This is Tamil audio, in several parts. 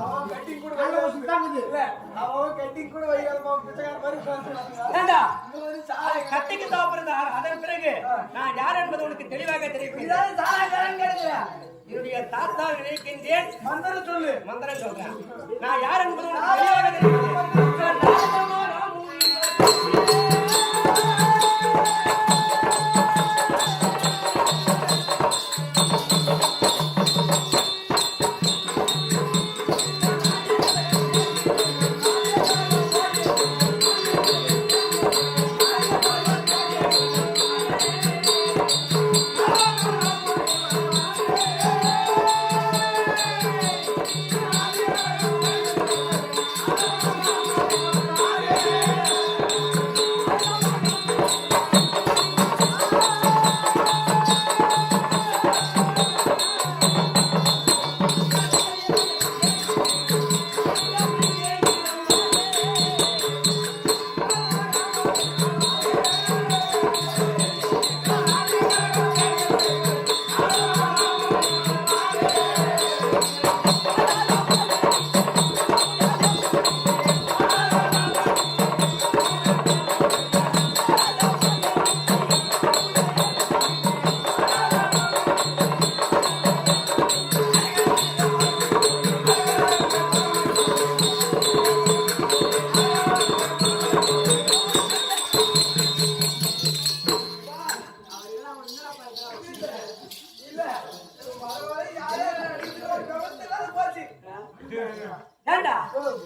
அவன் கட்டிங் கூட இல்ல அவன் கட்டிங் கூட வைக்காத பிச்சைக்கார மாதிரி கட்டிக்கு சாப்பிடுறது அதன் பிறகு நான் யார் என்பது உனக்கு தெளிவாக தெரியும். என்னுடைய தாத்தா நினைக்கின்றேன். மந்திரம் சொல்லு. மந்திரம் சொல்றேன். நான் யார் என்பது உனக்கு தெளிவாக தெரியும்.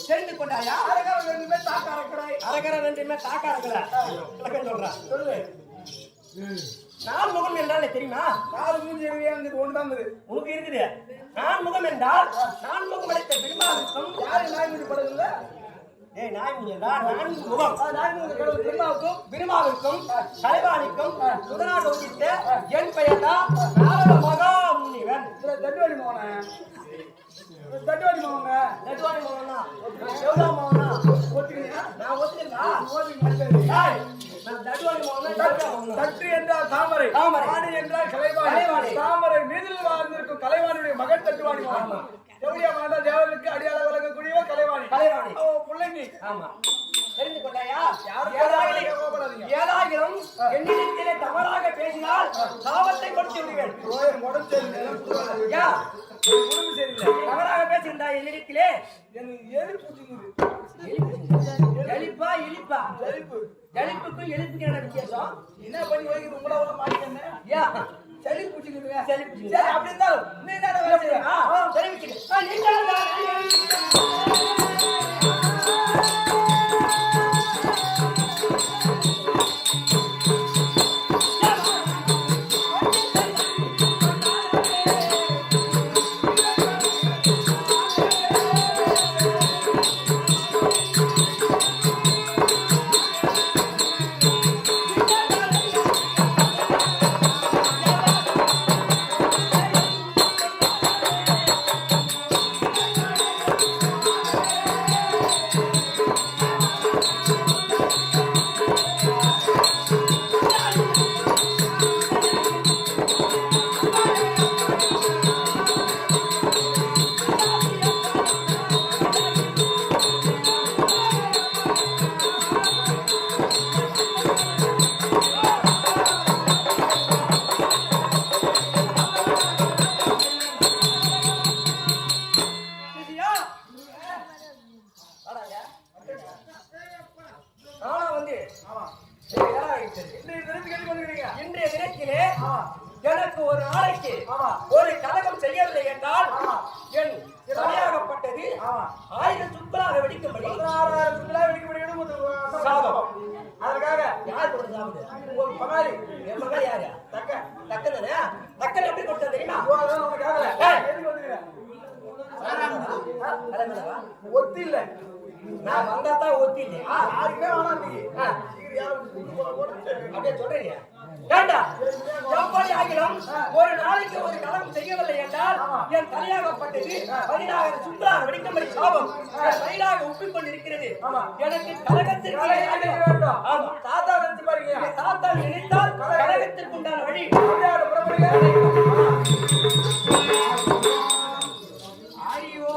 தெரிந்து கொண்டாயா? அரகர ரெண்டுமே தாக்க அரக்கல. சொல்லு. நான் முகம் என்றால் தெரியுமா? நாலு மூஞ்சி ஒன்றுதான் உனக்கு இருக்குது. நான் முகம் என்றால் நான் முகம் அளித்த பெருமாவுக்கும் யாரு நாய் மூஞ்சி படகுல? ஏய் நாய் மூஞ்சி என்றால் நான் முகம் நாய் மூஞ்சி கடவுள் பெருமாவுக்கும் தலைவாணிக்கும் சுதனாக உதித்த என் பெயர் தான் நாரத மகா முனிவன். தட்டுவாடி மோகன தட்டுவாடி மோகன தட்டுவாடி மோகனா எவ்வளோ மோகனா ஒத்துக்கிறீங்க? நான் ஒத்துக்கிறா நான் தட்டுவாடி மோகனா. தட்டு என்றால் தாமரை, வாணி என்றால் கலைவாணி. தாமரை மீதில் வாழ்ந்திருக்கும் கலைவாணியுடைய மகன் தட்டுவாடி மோகனா. எப்படியா மாதா தேவர்களுக்கு அடியாள வழங்கக்கூடிய கலைவாணி. பிள்ளைங்க ஆமா தெரிந்து கொண்டாயா? ஏதாயிரம் என்னிடத்திலே தவறாக பேசினால் சாபத்தை கொடுத்து விடுவேன். தவறாக பேசுகின்றா என்னிடத்திலே எலிப்பா இழிப்பா எலிப்புக்கும் எலிப்புக்கு என்ன வித்தியாசம்? என்ன பண்ணி வைக்கிறது உங்களோட மாட்டேன் சளி பிடிச்சிக்கிட்டு சளி பிடிச்சி அப்படி இருந்தாலும் நீ என்ன இன்றைய தினத்திலே எனக்கு ஒரு நாளைக்கு ஒரு கலகம் செய்யவில்லை என்றால் என் தலையாகப்பட்டது 1000 சுற்களாக வெடிக்கும்படி சாபம். அதற்காக யார் கொடுத்த சாபம்? ஒரு பகாரி. என் மகள் யாரு? தக்கன் தக்கன் எப்படி கொடுத்தா தெரியுமா? ஒத்தி இல்ல நான் வந்தாதான் ஒத்தி இல்லையா? யாருக்குமே வேணாம் நீ அப்படியே சொல்றீங்க. ஏண்டா எப்படி ஆகிலும் ஒரு நாளைக்கு ஒரு கலகம் செய்யவில்லை என்றால் என் தலையாகப்பட்டது 10000 சுற்றாக வெடிக்கும்படி சாபம் வயிறாக உப்பிக்கொண்டு இருக்கிறது. எனக்கு கலகத்திற்கு தாத்தா நினைச்சு பாருங்க. தாத்தா நினைத்தால் கலகத்திற்கு உண்டான வழி ஐயோ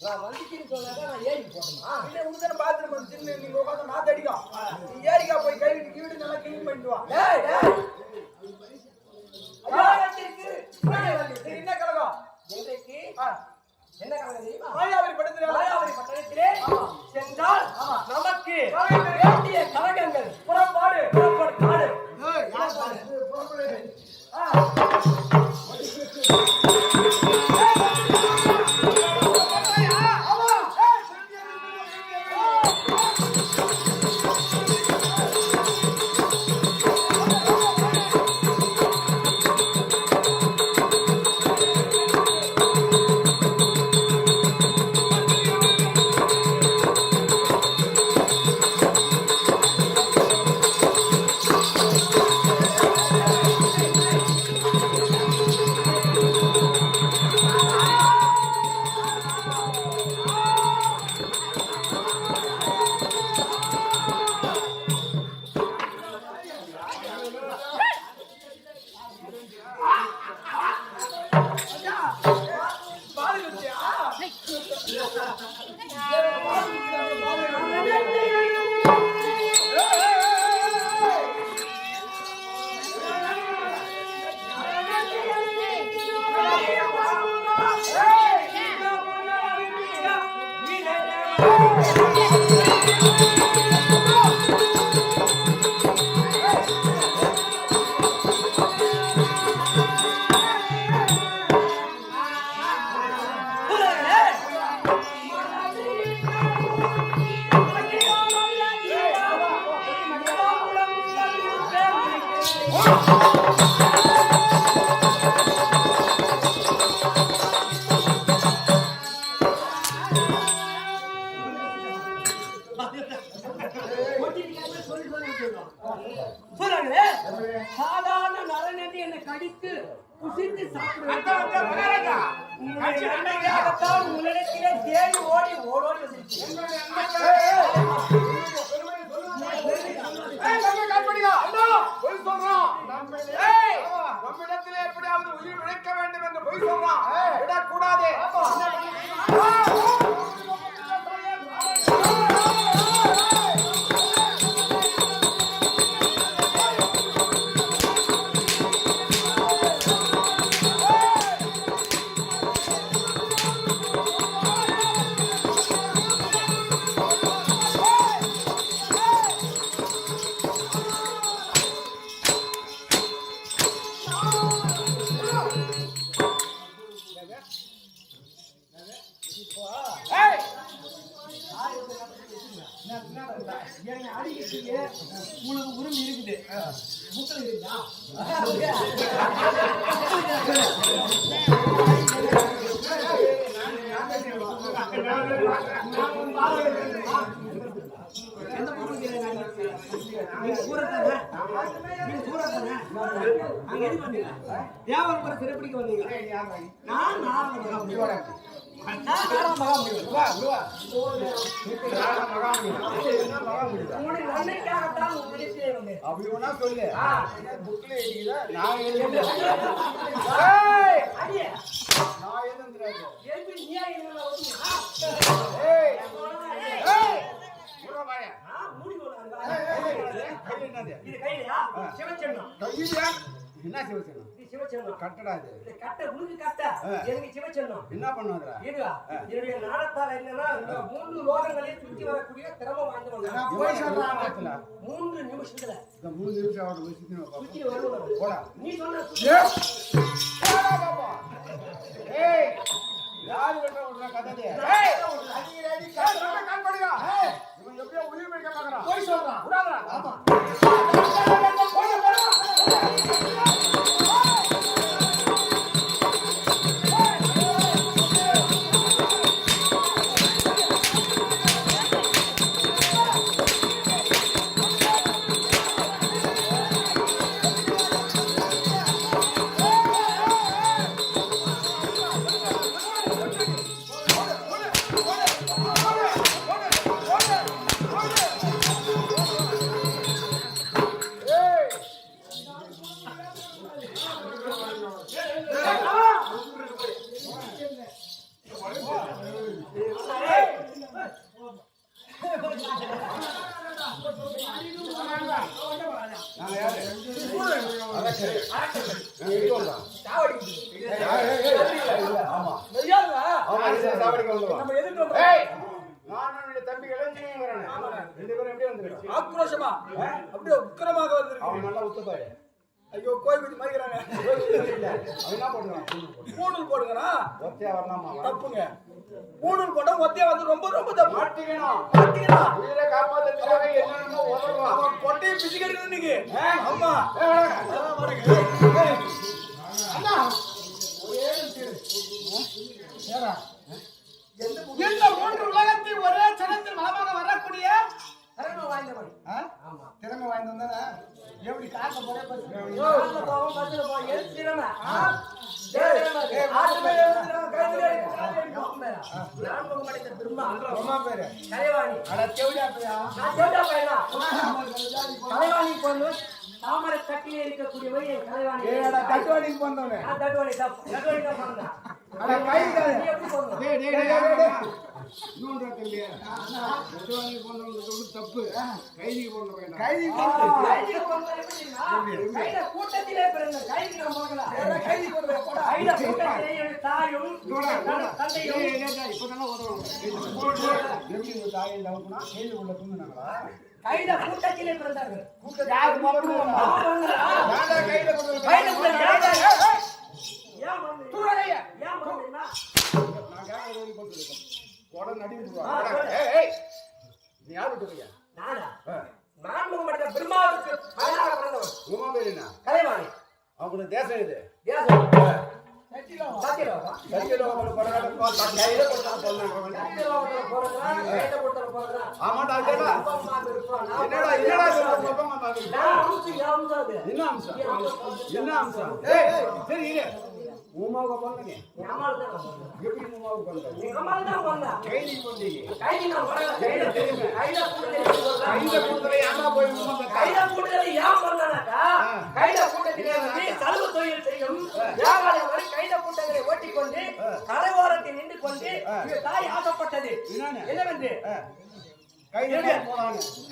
நான் வந்துக்கின்னு சொன்னாக்கா நான் ஏறி போட்டேன். இல்லை உங்க பாத்ரூம் வந்து சின்ன நீங்க உட்காந்து நாத்தடிக்கும். நீ ஏரிக்கா போய் கை விட்டு வீடு நல்லா கிளீன் பண்ணிட்டு வா. என்ன கலகம் இன்றைக்கு என்ன கலகம் தெரியுமா? மாயாவரி பட்டணத்திலே சென்றால் நமக்கு வேண்டிய கலகங்கள் புறப்பாடு காடு சாதாரண நலன் என்று என்னை கடித்து புசித்து சாப்பிடுவதற்காகத்தான் உங்களிடத்திலே தேடி ஓடி நம்மிடத்திலே எப்படியாவது உயிர் உழைக்க வேண்டும் என்று பொய் சொல்றான். விடக்கூடாது. என்னை அடிக்கிறதுக்கு உங்களுக்கு உரிமை இருக்குது. புத்தகம் இருக்குதா? எந்த பொருள் தேவர சிறப்பிடிக்க வந்தீங்க. நான் அப்படி ஒன்னா சொல்லு. என்ன சிவச்சனம்? சிவச்சனம் கட்டடா இது. கட்ட உனக்கு கட்ட எனக்கு சிவச்சனம். என்ன பண்ணுவாங்க? இதுவா என்னுடைய நாடத்தால என்னன்னா இந்த 3 லோகங்களையும் சுற்றி வரக்கூடிய திறமை வாய்ந்தவங்க. நான் போய் சொல்றேன் 3 நிமிஷத்துல இந்த 3 நிமிஷம் அவரை சுத்தி வருவாங்க. போடா நீ சொன்ன போடா பாப்பா. ஏய் யார் கிட்ட விடுற கதை? ஏய் அடி அடி கான் பண்ணுங்க. இவன் எப்படியோ உயிர் மேய்க்க பார்க்கறான். போய் சொல்றான். விடாதடா. ஆமா. போடா போடா. ஆக்ரோஷமா அப்படியே உக்கிரமாக வந்திருக்கு. அவன் நல்லா உத்தப்பாரு. ஐயோ கோயில் குத்தி மறிக்கிறாங்க. அவன் என்ன பண்றான்? பூணூல் போடுங்கடா. ஒத்தையா வரலாமா? தப்புங்க. பூணூல் போட்டா ஒத்தையா வந்து ரொம்ப ரொம்ப தப்பு. மாட்டிக்கணும். உயிரை காப்பாத்துறதுக்காக என்னென்னமோ உதறலாம். அவன் பொட்டையை பிச்சு கடிக்கணும் இன்னைக்கு. அம்மா. அண்ணா. ஒரே ஏறா. இந்த 3 உலகத்தில் ஒரே சனத்தில் மலமாக வரக்கூடிய திறமை வாய்ந்தவன். ஆமா திறமை வாய்ந்தவன் தானே. எப்படி காக்க போறே பாரு. காக்க போவோம் பஸ்ல போ. எது திறமை? ஆத்துமே எழுதுறோம் கையில நான் போக மாட்டேன். பிரம்மா பிரம்மா பேரு கலைவாணி. அட தேவடா பையா. நான் தேவடா பையனா. கலைவாணி பொண்ணு தாமரை கட்டிலே இருக்கக்கூடியவை கலைவாணி. ஏடா கட்டுவாணிக்கு போறவனே. நான் கட்டுவாணி தான். கட்டுவாணி தான் போறேன். அட கையில நீ எப்படி போறணும்? டேய் டேய் டேய் இன்னொரு தம்பியா. கட்டுவாணிக்கு போறவங்க தப்பு. கைதிக்கு போறவங்க வேண்டாம். கைதிக்கு போறவங்க எப்படினா கையில கூட்டத்திலே பிறந்த கைதிக்கு போகல. கைதிக்கு போறவங்க கையில கூட்டத்திலே என் தாயும் தந்தையும் இப்போதான ஓடுவாங்க. எப்படி இந்த தாயை லவ்னா கையில உள்ள தூங்குனாங்களா? கையில கூட்டத்திலே பிறந்தார்கள். கூட்டத்திலே யார் போறோம்? யாரா கையில கொண்டு கையில கொண்டு ஏன் வந்து தூரலையா? ஏன் வந்தீனா? நான் கேங்க ஓடி போட்டு இருக்கேன். கோட நடி விடுவா. ஏய் நீ யார் விட்டுறியா? நானா? நான் முகமது பிரம்மாவுக்கு மகனாக பிறந்தவன். உமா பேர் என்ன? கலைவாணி. அவங்களுக்கு தேசம் இது. தேசம். சத்தியலோகா. சத்தியலோகா பரவாயில்லை. கையில போட்டா போறாங்க. சத்தியலோகா போறாங்க. கையில போட்டா போறாங்க. ஆமாடா கேடா. என்னடா சொல்ற பாப்பா பாப்பா. நான் அம்சம். என்ன அம்சம்? ஏய் சரி இரு. உமாவுக்கு போனீங்க. ஞாமால தான். எப்படி உமாவுக்கு போனீங்க? ஞாமால தான் போனீங்க. கைதி போனீங்க. கைதி நான் வரல. கையில தெரியுமே. கையில கூட்டத்துல யாரா போய் உமா கையில கூட்டத்துல யார் வந்தானாக்கா? கையில கூட்டத்திலே வந்து சலவு தொழில் செய்யும் வியாபாரிகள் கையில கூட்டங்களை ஓட்டிக்கொண்டு கரையோரத்தில் நின்று கொண்டு தாய் ஆசைப்பட்டது என்னவென்று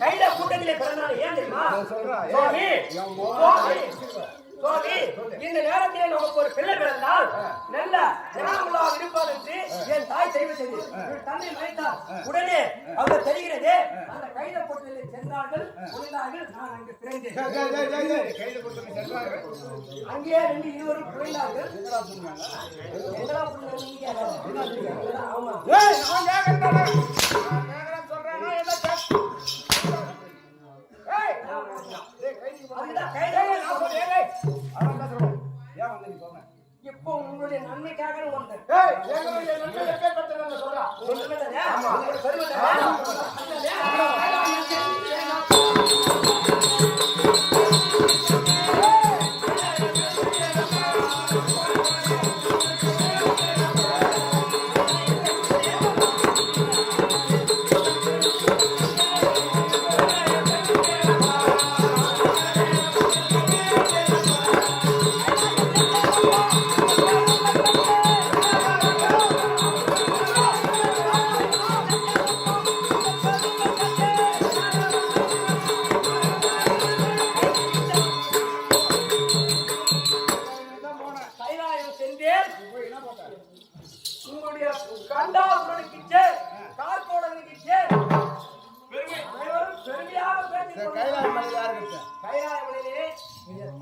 கையில கூட்டத்திலே பிறந்தாலும் ஏன் தெரியுமா? சுவாமி இந்த நேரத்திலே நமக்கு ஒரு பிள்ளை பிறந்தால் நல்ல ஜனாமுல்லாக இருப்பார் என்று என் தாய் தெரிவித்தது. தந்தை மறைத்தார். உடனே அவர் தெரிகிறது. அந்த கையில கூட்டத்திலே சென்றார்கள். குறைந்தார்கள். நான் அங்கு பிறந்தேன். அங்கே ரெண்டு இருவரும் குறைந்தார்கள். ஆமா சொல்றேன்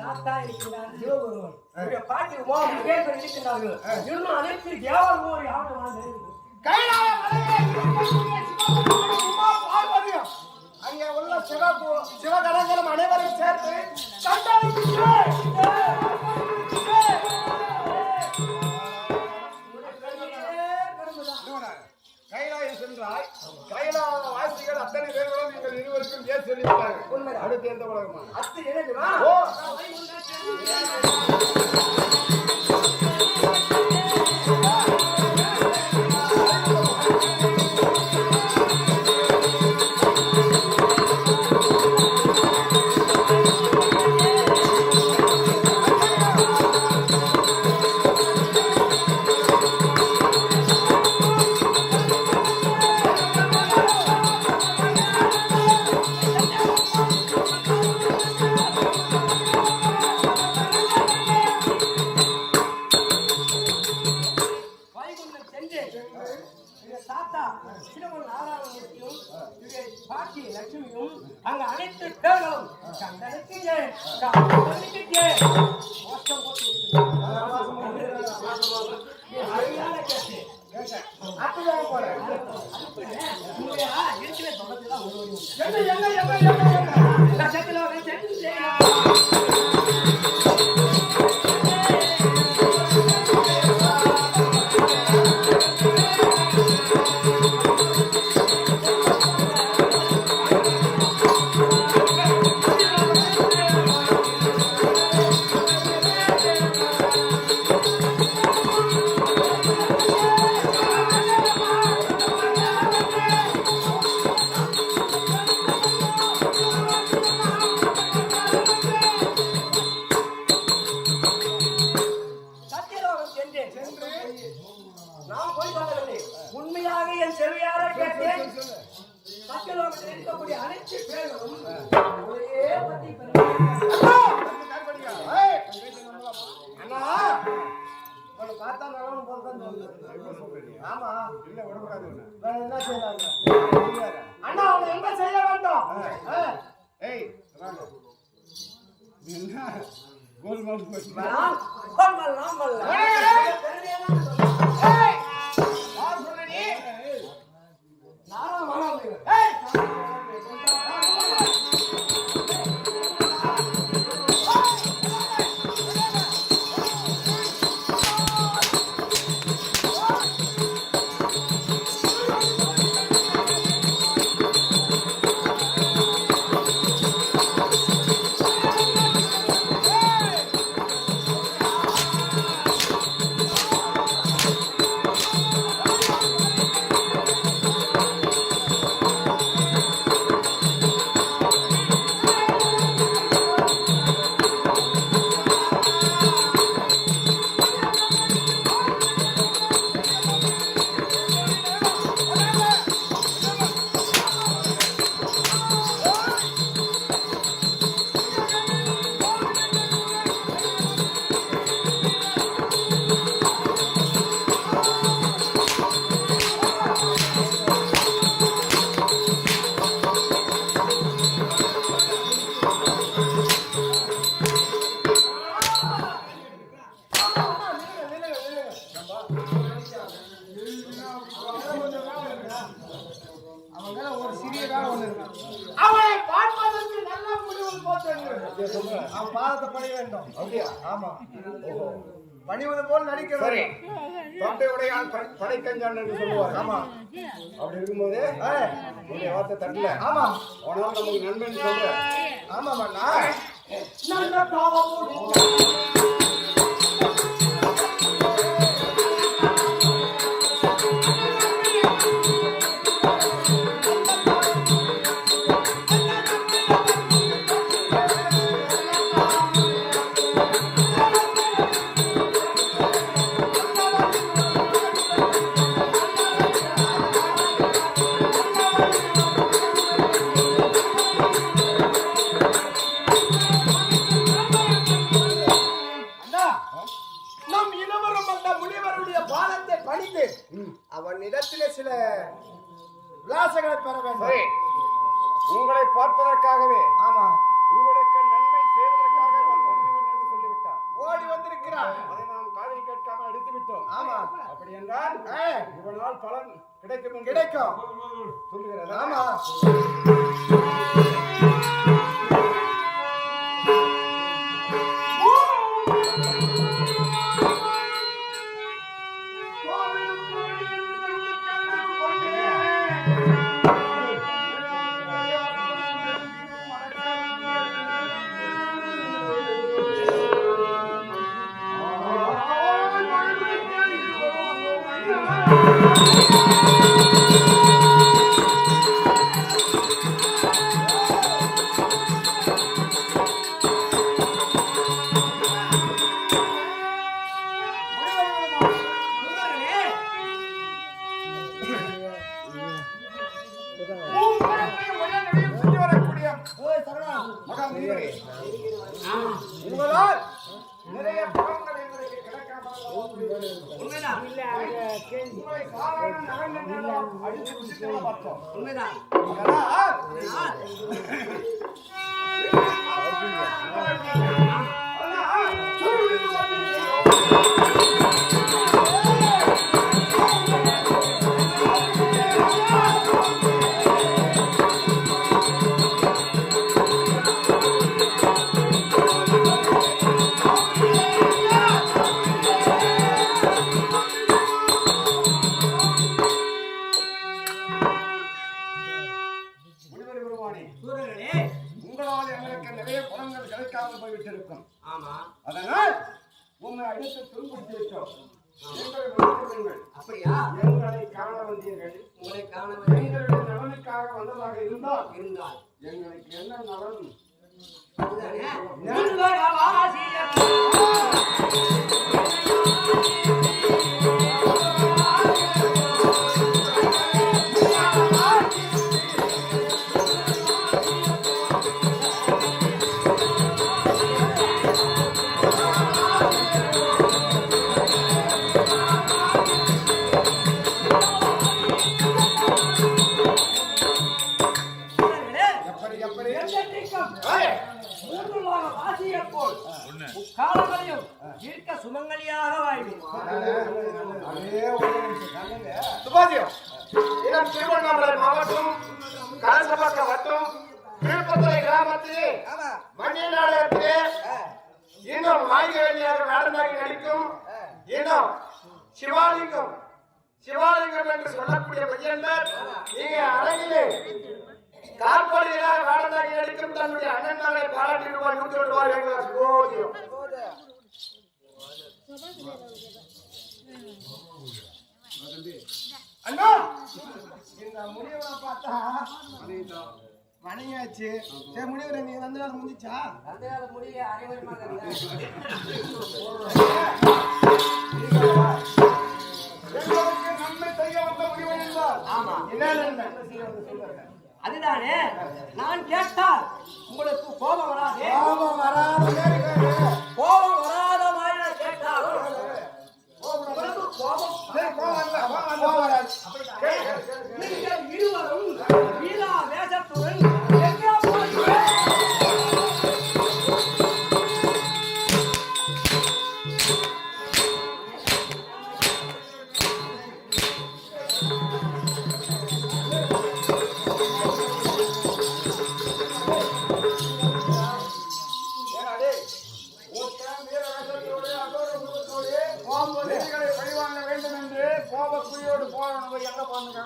தாத்தா இருக்கிறார் சிவபெருமான், என்னுடைய பாட்டி உமா மகேஸ்வரன் இருக்கின்றார்கள். இன்னும் அனைத்து தேவர்கள் ஒரு யாரும் வாழ்ந்து கைலாய மலையிலே இருக்கக்கூடிய சிவபெருமான் உமா பார்வதியும் அங்கே உள்ள சிவகணங்களும் அனைவரையும் சேர்த்து கைலாயம் சென்றாய். கைலாய வாசிகள் அத்தனை பேர்களும் நீங்கள் இருவருக்கும் ஏன் சொல்லிவிட்டார்கள். அடுத்து எந்த உலகமா அத்து எழுதுவா அங்க அனைத்து பேர்களும் உண்மையாக என் செவியார கேட்டேன். சத்தியலோகத்தில் இருக்கக்கூடிய அனைத்து பேர்களும் ஒரே பத்தி அண்ணா உங்களை பார்த்தா நல்லவனு போலதான் தோணுது. ஆமா இல்ல விடக்கூடாது. என்ன செய்யறாங்க அண்ணா? அவங்க என்ன செய்ய வேண்டும்? ஏய் என்ன கோல்மால் ஒரு சிறிய வேலை ஒண்ணு இருக்கு. அவனை பார்ப்பதற்கு நல்ல முடிவு போட்டு அவன் பாதத்தை பணிய வேண்டும். அப்படியா? ஆமா. பணிவது போல் நடிக்க வேண்டும். தொண்டை உடையால் படைக்கஞ்சான் என்று சொல்லுவார். ஆமா. அப்படி இருக்கும்போது உன்னுடைய வார்த்தை தட்டல. ஆமா. உடனே நமக்கு நண்பன் சொல்ற. ஆமா மண்ணா. நல்ல பாவம் அவனிடத்திலே சில விலாசங்களை பெற வேண்டும். உங்களை பார்ப்பதற்காகவே, ஆமா, உங்களுக்கு நன்மை செய்வதற்காக இருக்கிறார். அதை நாம் காதில் கேட்காமல் அடித்து விட்டோம். ஆமா. அப்படி என்றால் இவனால் பலன் கிடைக்கும் கிடைக்கும் சொல்லுகிறது. ஆமா. உங்களால் நிறைய பலன்கள் எங்களுக்கு கிடைக்காமல் உண்மைதான் உங்களை சாதாரண நகங்கள் அடித்து விட்டு பார்த்தோம். உண்மைதான் உங்களால் எங்களுக்கு நிறைய பலன்கள் கிடைக்காமல் போய்விட்டிருக்கும். ஆமா அதனால் உண்மை அடித்து துன்புறுத்தி விட்டோம். அப்படியா எங்களை காண வந்தீர்கள். உங்களை காண எங்களுடைய நலனுக்காக வந்ததாக இருந்தால் இருந்தால் எங்களுக்கு என்ன நலன்? காலங்களையும் இருக்க சுமங்கலியாக வாழ்வேன். சுபாஜியம் இடம் திருவண்ணாமலை மாவட்டம் கலசபாக்க வட்டம் திருப்பத்துறை கிராமத்திலே மண்ணிய நாடகத்திலே இன்னும் நாயகர் நாடனாகி நடிக்கும் இன்னும் சிவாலிங்கம் என்று சொல்லக்கூடிய பையன்கள் இங்கே அழகிலே காற்படியாக நாடனாகி நடிக்கும் தன்னுடைய அண்ணன் மகளை பாராட்டி ரூபாய் 100 ரூபாய் சுபோதியம். அண்ணா இந்த முடிவை பார்த்தா மணியாச்சு. சரி முடிவு நீங்க வந்து வேலை முடிஞ்சா முடிய அனைவருமாக நன்மை செய்ய வந்த முடிவு என்றால் ஆமா என்ன அதுதானே நான் கேட்டால் உங்களுக்கு கோபம் வராது. கோபம் வராத கோபம் வராத மாதிரி நான் கேட்டாலும் உங்களுக்கு கோபம் நீங்கள் இருவரும் வீரா வேஷத்துடன் எங்கே போகிறீர்கள்? கோபக்குடியோடு போறவங்க எங்க போறாங்க?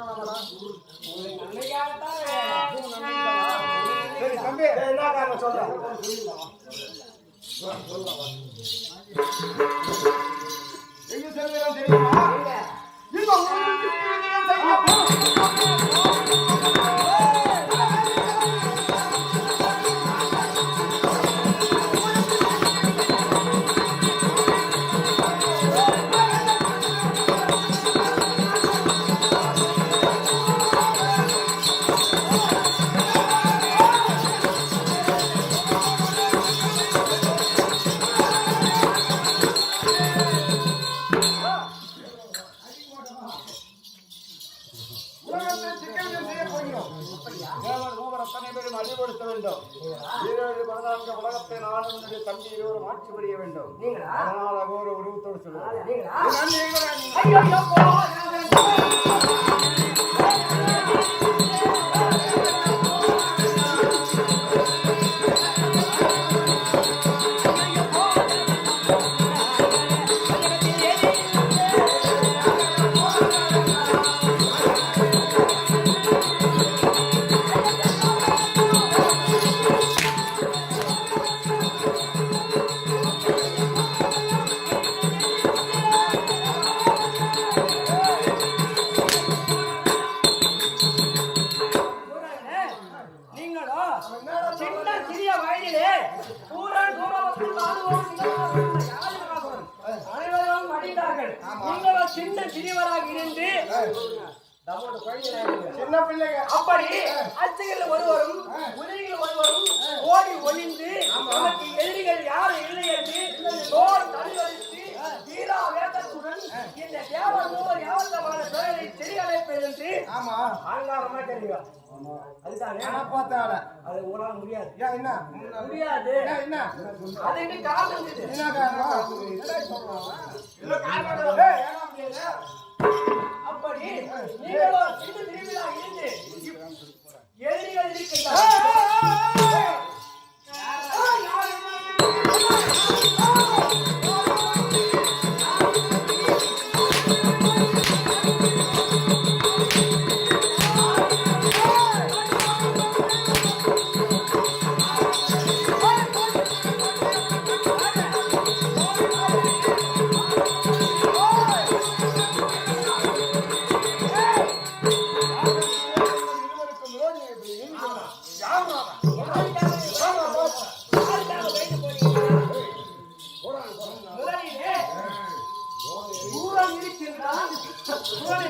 சரி தம்பி என்ன காரணம் சொல்றேன். எங்க செல்வம் தெரியுமா? மக்கள் அத்தனை பேரும் அறிவுறுத்த வேண்டும். 14 உலகத்தை நானும் என்னுடைய தம்பி இருவரும் ஆட்சி புரிய வேண்டும். அதனால் அகோர உருவத்தோடு சொல்லுவாங்க. சின்ன சிறியவராக இருந்து சின்ன பிள்ளைங்க அப்படி அச்சைகள் ஒருவரும் உதவிகள் ஒருவரும் ஓடி ஒளிந்து நமக்கு எதிரிகள் யாரும் இல்லை என்று தோல் தனிவழித்து வீரா வேதத்துடன் இந்த தேவர் மூவர் யாவத்தமான தொழிலை செடியடைப்பது என்று ஆங்காரமா தெரியும். அதுதானே பார்த்தாட அது உங்களால முடியாது. என்ன முடியாது. என்ன அதுக்கு காரணம் இது. என்ன காரணம்? அப்படி நீங்களோ சின்ன திருவிழா இருந்து எதிரிகள் இருக்கின்றார்.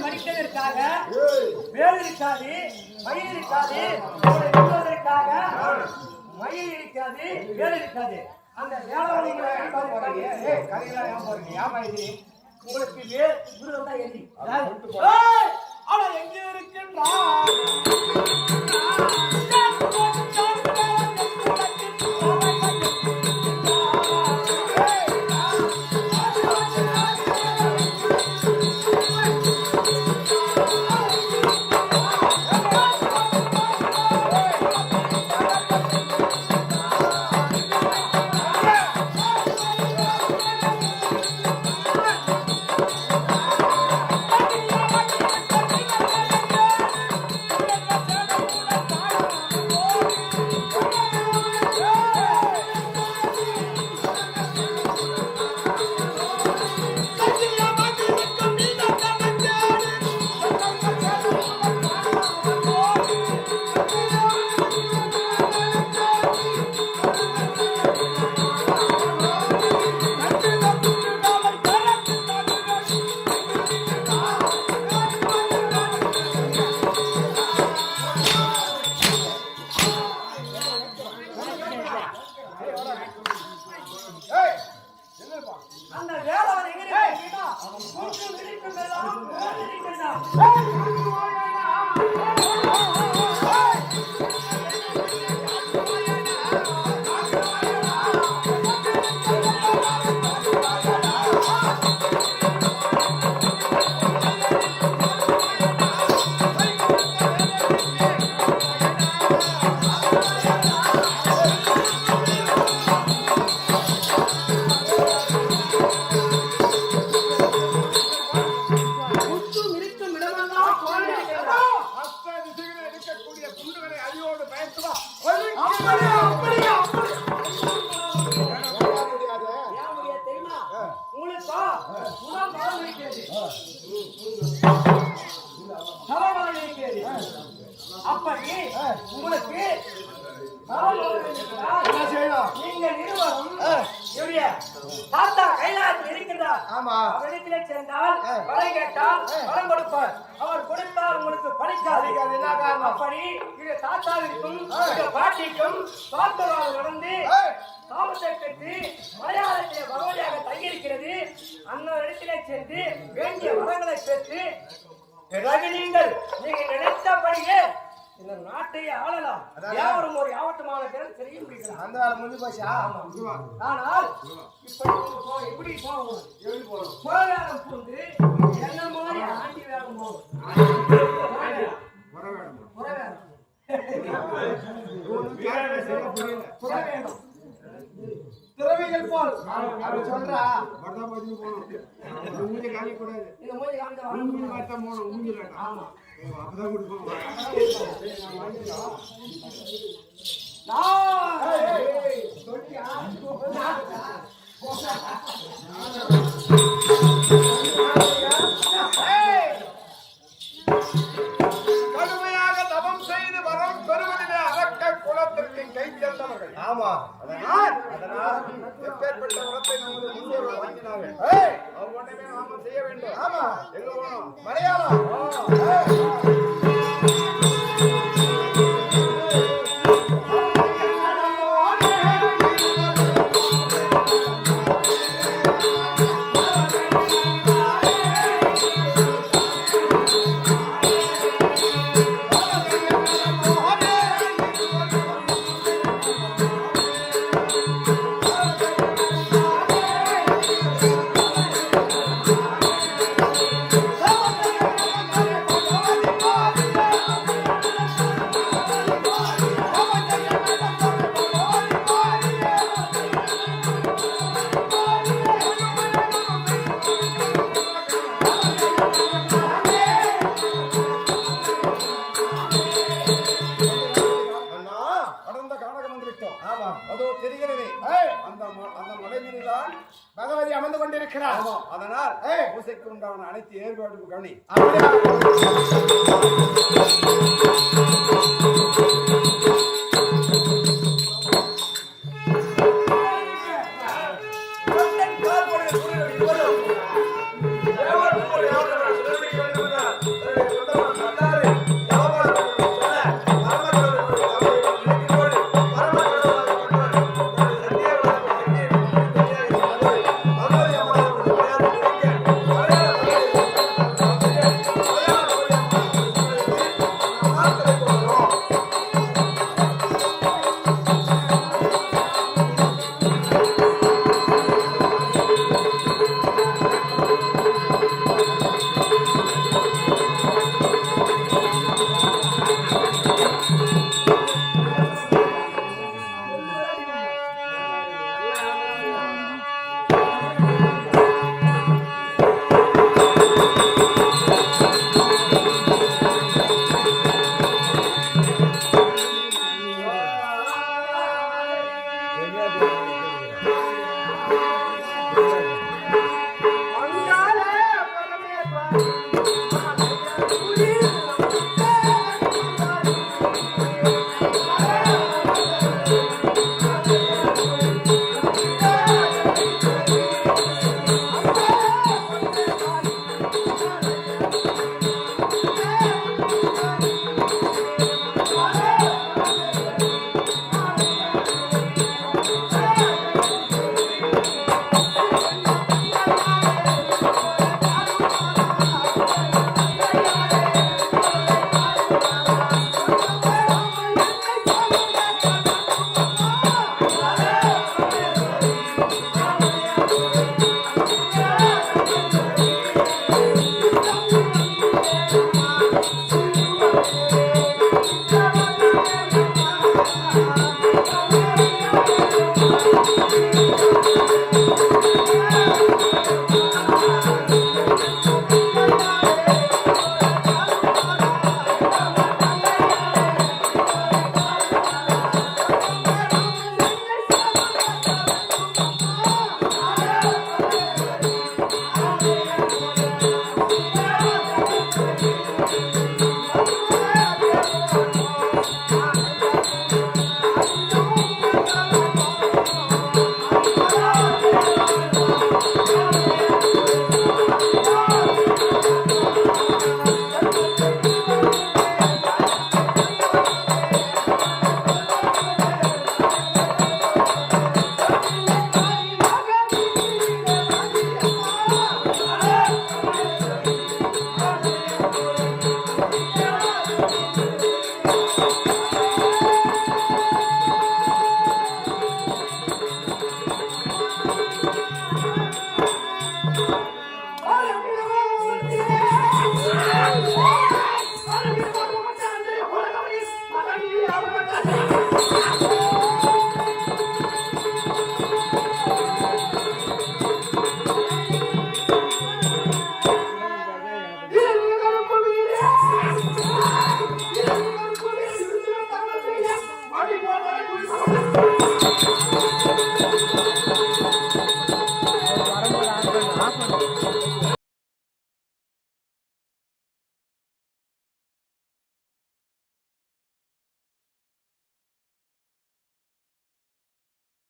மடிப்பதற்காக வேல் இருக்காது, மயில் இருக்காது, மயில் இருக்காது, வேல் இருக்காது. அந்த உங்களுக்கு வேல் குருவன் தான் எழுதி ஆனா எங்க இருக்கின்றான் அந்த வேலவன் எங்க இருக்கா? கூட்டு விழிப்புகளெல்லாம் ஓடிக்கிட்டான். அப்படி உங்களுக்கு நீங்கள் இருவரும் தாத்தா கைலாசத்தில் இருக்கின்றார். அவரிடத்திலே சென்றால் வரம் கேட்டால் வரம் கொடுப்பார். அவர் கொடுத்தால் உங்களுக்கு படிக்காது. அப்படி இது தாத்தாவிற்கும் பாட்டிக்கும் பார்ப்பதாக நடந்து காமத்தை பெற்று மலையாளத்திலே பகவதியாக தங்கியிருக்கிறது. அந்த இடத்திலே சென்று வேண்டிய வரங்களை பெற்று பிறகு நீங்கள் நினைத்தபடியே இந்த நாட்டையே ஆளலாம். யாவரும் ஒரு யாவட்டமான பேர் தெரிய முடியல. அந்த வேலை முடிஞ்சு போச்சா? ஆனால் இப்படி போகணும். புறவேடம் பூண்டு என்ன மாதிரி ஆண்டி வேடம் போகும். புறவேடம் புறவேடம் திரவிகள் போல் அப்படி சொல்றா. இந்த மூஞ்சி காமிக்கூடாது. இந்த மூஞ்சி காமிக்க மூஞ்சி மட்டும் போகணும். மூஞ்சி வேண்டாம். ஆமா. அப்பதான் கொடுப்போம். கடுமையாக தவம் செய்து வரம் பெறுவதிலே அரக்க குலத்திற்கு கை சேர்ந்தவர்கள். ஆமா. அதனால் எப்பேற்பட்ட உரத்தை நமது முன்னோர்கள் வாங்கினார்கள். அவர் ஒன்றுமே நாம செய்ய வேண்டும். ஆமா. எங்க போனோம்? மலையாளம். அதோ தெரிகிறது. அந்த மலையில்தான் பகவதி அமர்ந்து கொண்டிருக்கிறார். அதனால் பூசைக்கு உண்டான அனைத்து ஏற்பாடுகளும் கவனி.